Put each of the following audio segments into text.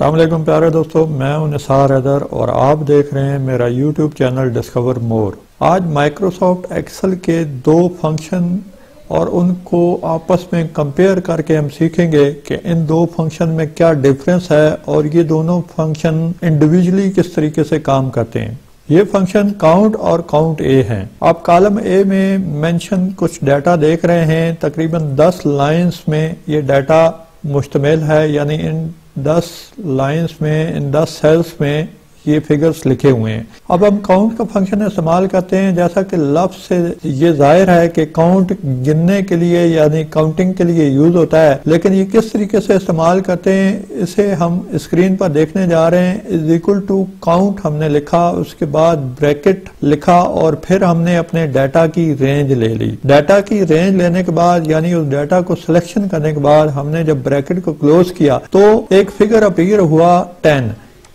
अस्सलाम वालेकुम प्यारे दोस्तों, मैं हूं निसार हैदर और आप देख रहे हैं मेरा यूट्यूब चैनल डिस्कवर मोर। आज माइक्रोसॉफ्ट एक्सेल के दो फंक्शन और उनको आपस में कंपेयर करके हम सीखेंगे कि इन दो फंक्शन में क्या डिफरेंस है और ये दोनों फंक्शन इंडिविजुअली किस तरीके से काम करते हैं। ये फंक्शन काउंट और काउंट ए हैं। आप कॉलम ए में मेंशन कुछ डाटा देख रहे हैं। तकरीबन 10 लाइंस में ये डाटा मुश्तमिल है, यानी इन 10 लाइंस में, इन 10 सेल्स में ये फिगर्स लिखे हुए हैं। अब हम काउंट का फंक्शन इस्तेमाल करते हैं। जैसा कि लफ्ज से ये जाहिर है कि काउंट गिनने के लिए यानी काउंटिंग के लिए यूज होता है, लेकिन ये किस तरीके से इस्तेमाल करते हैं इसे हम स्क्रीन पर देखने जा रहे हैं। इज इक्वल टू काउंट हमने लिखा, उसके बाद ब्रैकेट लिखा और फिर हमने अपने डाटा की रेंज ले ली। डाटा की रेंज लेने के बाद यानी उस डाटा को सिलेक्शन करने के बाद हमने जब ब्रैकेट को क्लोज किया तो एक फिगर अपीयर हुआ 10,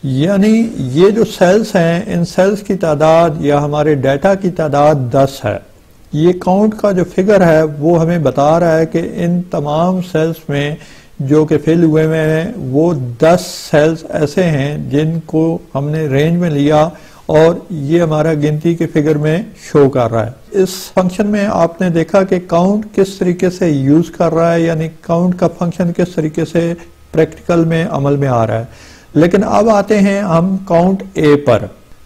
यानी ये जो सेल्स हैं इन सेल्स की तादाद या हमारे डाटा की तादाद 10 है। ये काउंट का जो फिगर है वो हमें बता रहा है कि इन तमाम सेल्स में जो कि फिल हुए हैं वो 10 सेल्स ऐसे हैं जिनको हमने रेंज में लिया और ये हमारा गिनती के फिगर में शो कर रहा है। इस फंक्शन में आपने देखा कि काउंट किस तरीके से यूज कर रहा है, यानी काउंट का फंक्शन किस तरीके से प्रैक्टिकल में अमल में आ रहा है। लेकिन अब आते हैं हम काउंट ए पर।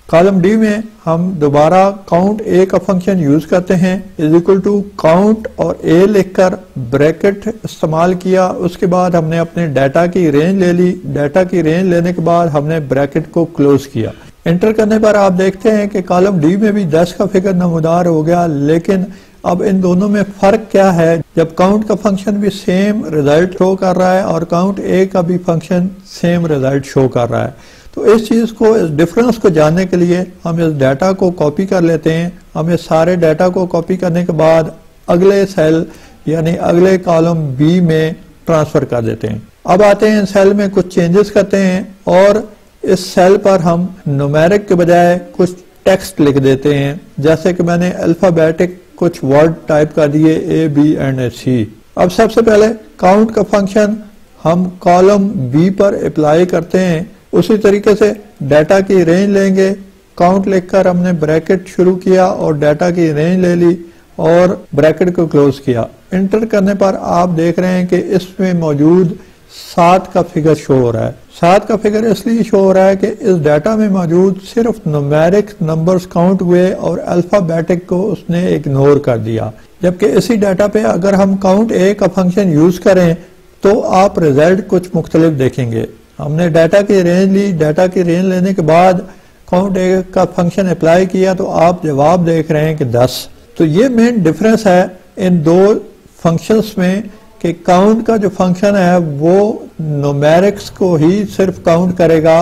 कॉलम डी में हम दोबारा काउंट ए का फंक्शन यूज करते हैं। इज इक्वल टू काउंट और ए लिखकर ब्रैकेट इस्तेमाल किया। उसके बाद हमने अपने डाटा की रेंज ले ली। डाटा की रेंज लेने के बाद हमने ब्रैकेट को क्लोज किया। एंटर करने पर आप देखते हैं कि कॉलम डी में भी 10 का फिगर नमूदार हो गया, लेकिन अब इन दोनों में फर्क क्या है। जब काउंट का फंक्शन भी सेम रिजल्ट शो कर रहा है और काउंट ए का भी फंक्शन सेम रिजल्ट शो कर रहा है, तो इस चीज को, इस डिफरेंस को जानने के लिए हम इस डाटा को कॉपी कर लेते हैं। हम इस सारे डाटा को कॉपी करने के बाद अगले सेल यानी अगले कॉलम बी में ट्रांसफर कर देते हैं। अब आते हैं सेल में कुछ चेंजेस करते हैं और इस सेल पर हम न्यूमेरिक के बजाय कुछ टेक्स्ट लिख देते हैं। जैसे कि मैंने अल्फाबेटिक कुछ वर्ड टाइप कर दिए ए, बी एंड सी। अब सबसे पहले काउंट का फंक्शन हम कॉलम बी पर अप्लाई करते हैं। उसी तरीके से डाटा की रेंज लेंगे। काउंट लिखकर हमने ब्रैकेट शुरू किया और डाटा की रेंज ले ली और ब्रैकेट को क्लोज किया। एंटर करने पर आप देख रहे हैं कि इसमें मौजूद 7 का फिगर शो हो रहा है। 7 का फिगर इसलिए शो हो रहा है कि इस डाटा में मौजूद सिर्फ न्यूमेरिक नंबर्स काउंट हुए और अल्फाबेटिक को उसने इग्नोर कर दिया। जबकि इसी डाटा पे अगर हम काउंट ए का फंक्शन यूज करें तो आप रिजल्ट कुछ मुख्तलिफ देखेंगे। हमने डाटा की रेंज ली। डाटा की रेंज लेने के बाद काउंट ए का फंक्शन अप्लाई किया तो आप जवाब देख रहे हैं कि 10। तो ये मेन डिफरेंस है इन दो फंक्शंस में कि काउंट का जो फंक्शन है वो न्यूमेरिक्स को ही सिर्फ काउंट करेगा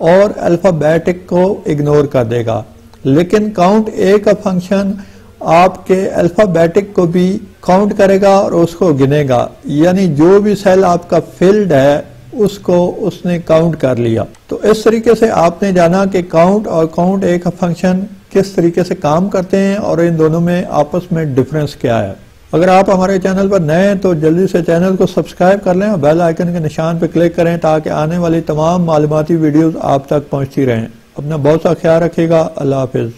और अल्फाबेटिक को इग्नोर कर देगा, लेकिन काउंट ए का फंक्शन आपके अल्फाबेटिक को भी काउंट करेगा और उसको गिनेगा, यानी जो भी सेल आपका फिल्ड है उसको उसने काउंट कर लिया। तो इस तरीके से आपने जाना कि काउंट और काउंट ए का फंक्शन किस तरीके से काम करते हैं और इन दोनों में आपस में डिफरेंस क्या है। अगर आप हमारे चैनल पर नए हैं तो जल्दी से चैनल को सब्सक्राइब कर लें और बेल आइकन के निशान पर क्लिक करें ताकि आने वाली तमाम मालूमाती वीडियोस आप तक पहुंचती रहें। अपना बहुत सा ख्याल रखिएगा। अल्लाह हाफिज।